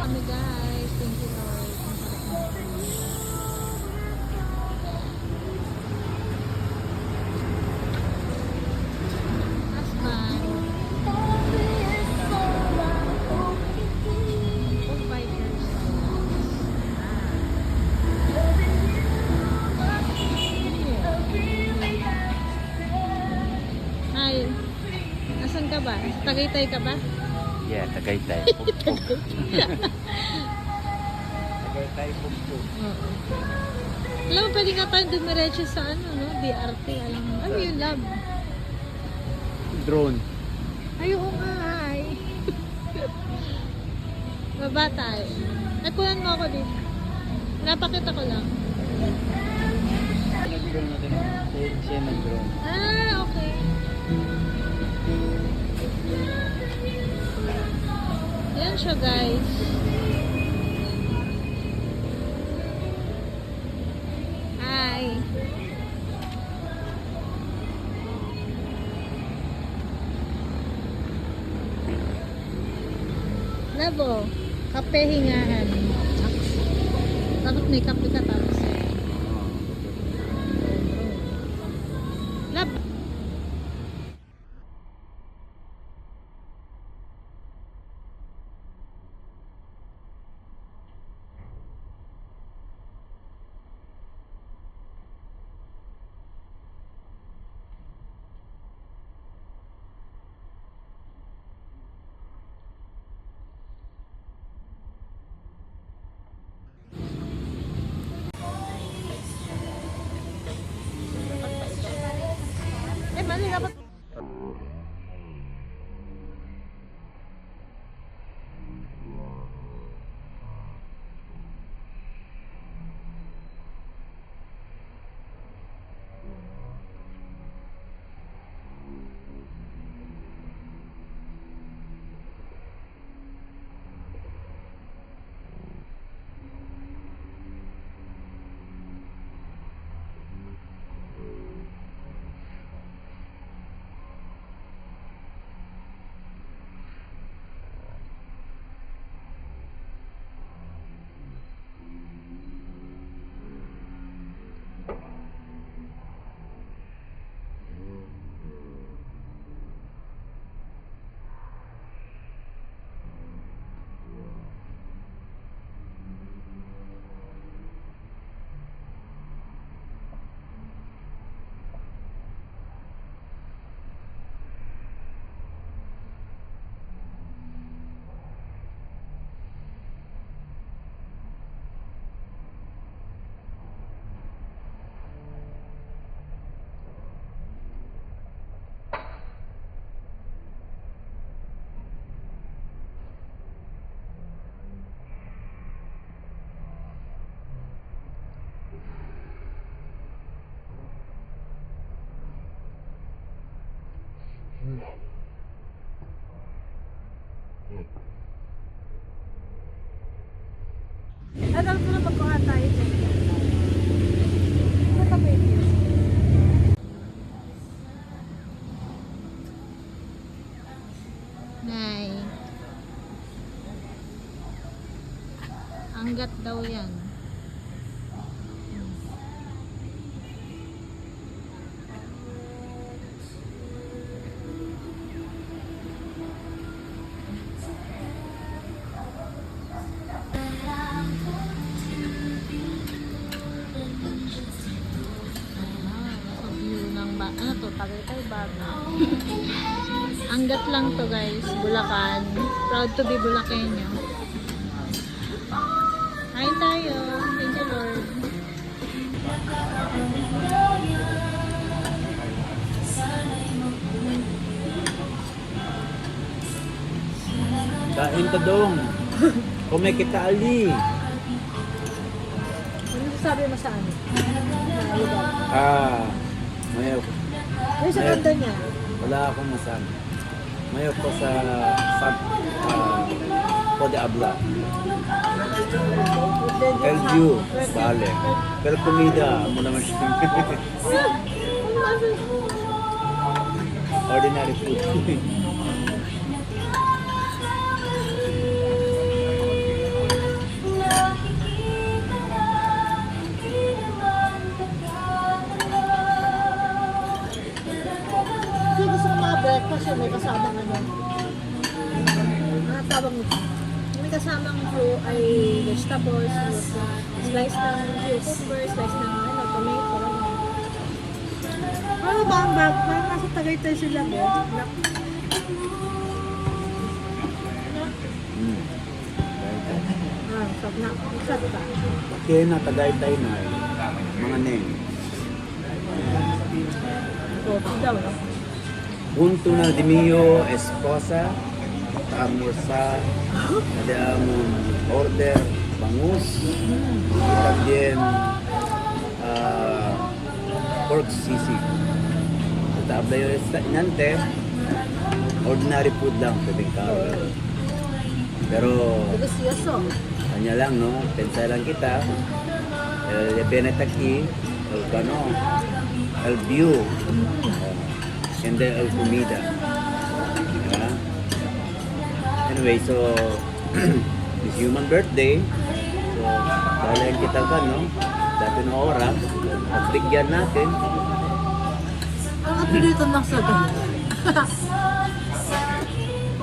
Kami guys, thank you Lord. Husband. Oh, bikers. Hi. Nasaan ka ba? Tagaytay ka ba? Yeah, Tagaytay. Tagaytay, Pugpug. Oo. Alam mo, pwede nga tayong dumiretso sa ano, no? BRT. Alam mo. Ano yun, love? Drone. Ay, oo nga, ay. Baba tayo. Nagkunan mo ako dito. Napakita ko lang. Nag-drone natin. Siya nag-drone. Ah, okay. Yan siya, guys. Hi. Labo, kape hingahan. Dapat may kape ka tapos. Lab. Mali dapat. Alam ko na pagkuha tayo dyan. Ano ka pwede yun? Nay. Anggat daw yan. Ano to? Tagaytay Baga. Anggat lang to guys. Bulacan. Proud to be Bulacanyo. Hi tayo. Thank you Lord. Kain ka dong. Kumikita ali. Ano sabi mo sa amin? Ah. Mayo. Ay, sa ganda niya. Wala akong masama. Mayo ko sa Pode Abla. El View, vale. Pero comida, amo naman siya. Ordinary food. Kasi gusto ko mga breakfast yun, may kasamang ano. Ano tawag mo? May kasamang fruit ay vegetables, slice ng cucumber, slice ng ano, tomato, ano. Ano ba ang bag? Parang nasa Tagaytay sila, eh. Sab ba? Kaya na Tagaytay na mga name. Coffee daw, no? Punto na di mio esposa, almorzar, order, bangus, y también pork sisig. Tabla yung inante, ordinary food lang, pwedeng karon. Pero, Delicioso. kanya lang, no? Pensa lang kita, depende taki, el gano, el view, and then el comida. Diba? Anyway, so, it's human birthday. So, dahil kita ka, no? Dati na oras, pagbigyan natin. Ang apelito ng sagay.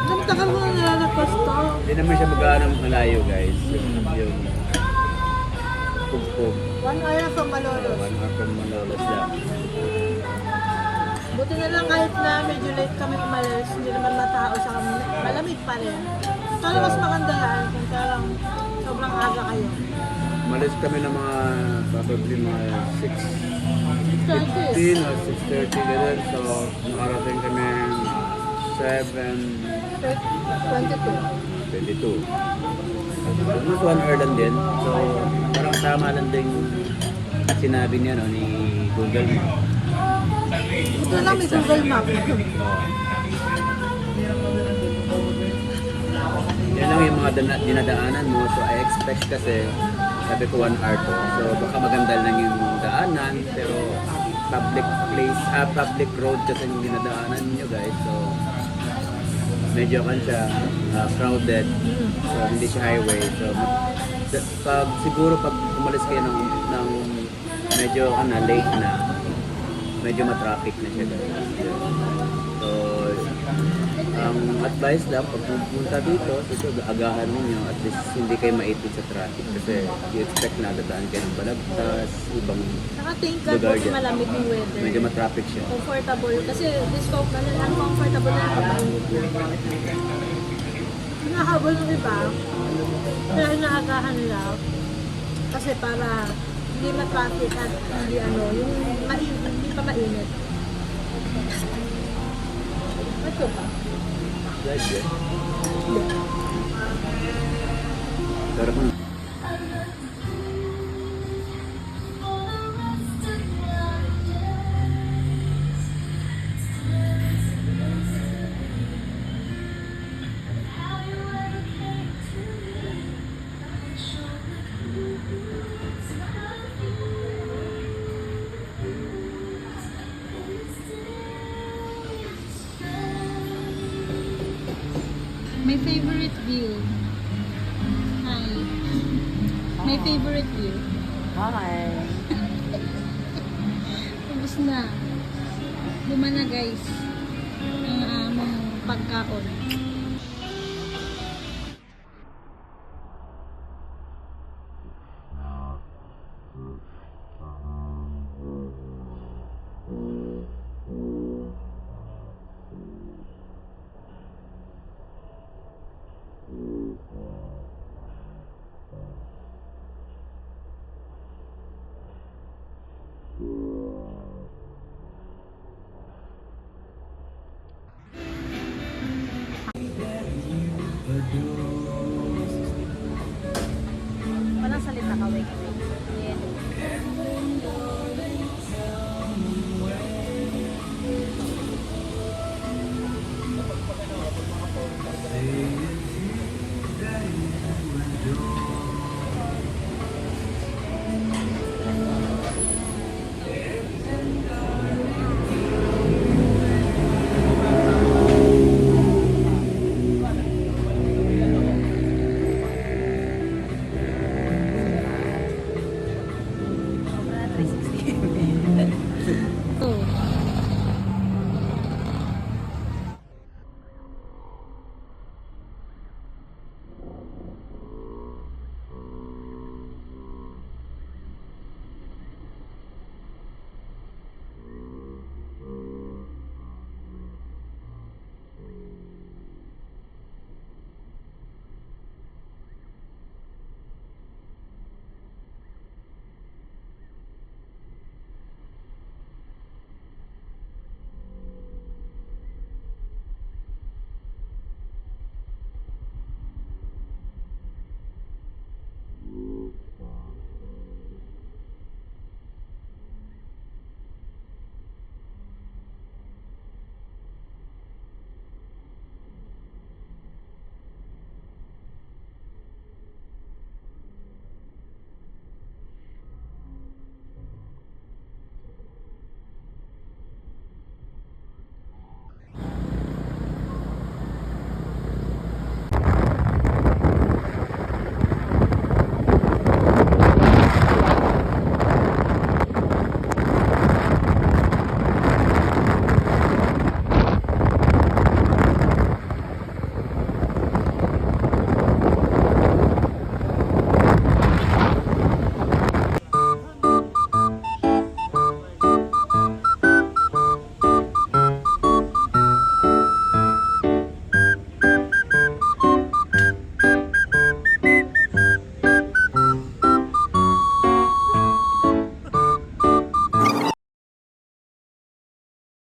Ang tagal mo na nilalagpas to. Hindi naman siya mag-ano malayo, guys. Yung pugpug. 1 hour from Malolos. 1 hour from Malolos lang. Buti na lang kahit na medyo late kami umalis, hindi naman matao sa kami. Malamig pa rin. Sana mas maganda yan kung parang sobrang aga kayo. Malis kami ng mga, probably mga 6:15 or 6:30 ganun. So, nakarating kami 7:22. 22. Almost 1 hour lang din. So, parang tama lang din sinabi niya, no, ni Google Map. Buti na lang may Google Map. Yan lang yung mga dinadaanan mo. So, I expect kasi, sabi ko 1 hour to. So, baka maganda lang yung daanan. Pero, public place, public road kasi yung dinadaanan niyo, guys. So, medyo kan siya crowded. So, hindi siya highway. So, siguro pag umalis kayo ng medyo late na, medyo matraffic na siya, guys. So, ang advice lang, pag pupunta dito, agahan ninyo, at least hindi kayo maitid sa traffic kasi you expect na dadaan kayo ng balagtas, ibang Saka thank God lugar po dyan. malamig yung weather. Medyo matraffic siya. Comfortable. Kasi this coke na lang, uncomfortable na kapag nakahabol ng iba, kaya inaagahan nila. Kasi para hindi ma-traffic at hindi yung hindi pa mainit. Ito ba? Like it. Pero kung My favorite view. Hi. My favorite view. Hi. Tapos na. Luma na guys. Ang among pagkaon.